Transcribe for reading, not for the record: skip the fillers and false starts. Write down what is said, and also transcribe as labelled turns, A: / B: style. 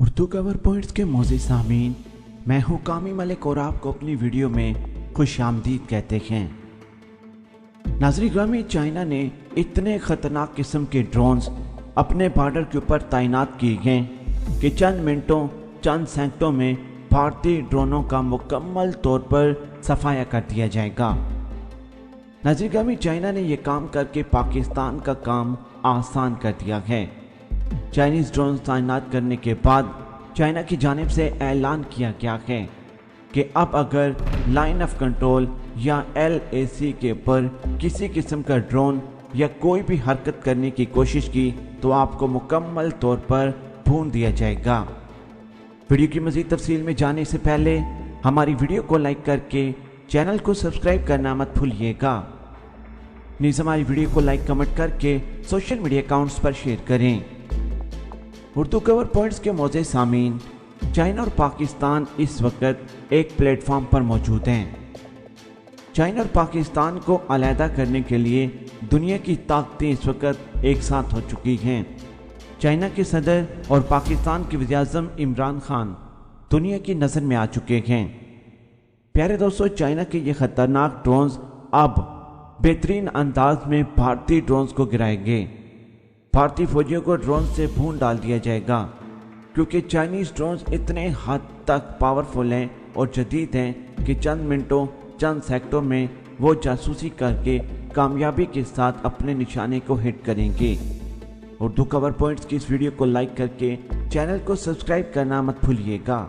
A: اردو کور points کے موزی سامعین، میں ہوں کامی ملک اور آپ کو اپنی ویڈیو میں خوش آمدید کہتے ہیں۔ ناظرین گرامی، چائنا نے اتنے خطرناک قسم کے ڈرونز اپنے بارڈر کے اوپر تعینات کیے ہیں کہ چند منٹوں چند سیکنڈوں میں بھارتی ڈرونوں کا مکمل طور پر صفایا کر دیا جائے گا۔ ناظرین گرامی، چائنا نے یہ کام کر کے پاکستان کا کام آسان کر دیا ہے۔ چائنیز ڈرونز تعینات کرنے کے بعد چائنا کی جانب سے اعلان کیا گیا ہے کہ اب اگر لائن آف کنٹرول یا LAC کے اوپر کسی قسم کا ڈرون یا کوئی بھی حرکت کرنے کی کوشش کی تو آپ کو مکمل طور پر بھون دیا جائے گا۔ ویڈیو کی مزید تفصیل میں جانے سے پہلے ہماری ویڈیو کو لائک کر کے چینل کو سبسکرائب کرنا مت بھولیے گا۔ نیز ہماری ویڈیو کو لائک کمنٹ کر کے سوشل میڈیا اکاؤنٹس پر شیئر کریں۔ اردو کور پوائنٹس کے موزے سامعین، چائنا اور پاکستان اس وقت ایک پلیٹ فارم پر موجود ہیں۔ چائنا اور پاکستان کو علیحدہ کرنے کے لیے دنیا کی طاقتیں اس وقت ایک ساتھ ہو چکی ہیں۔ چائنا کے صدر اور پاکستان کے وزیر اعظم عمران خان دنیا کی نظر میں آ چکے ہیں۔ پیارے دوستو، چائنا کے یہ خطرناک ڈرونز اب بہترین انداز میں بھارتی ڈرونز کو گرائیں گے۔ بھارتی فوجیوں کو ڈرون سے بھون ڈال دیا جائے گا، کیونکہ چائنیز ڈرونز اتنے حد تک پاورفل ہیں اور جدید ہیں کہ چند منٹوں چند سیکنڈوں میں وہ جاسوسی کر کے کامیابی کے ساتھ اپنے نشانے کو ہٹ کریں گے۔ اردو کور پوائنٹس کی اس ویڈیو کو لائک کر کے چینل کو سبسکرائب کرنا مت بھولیے گا۔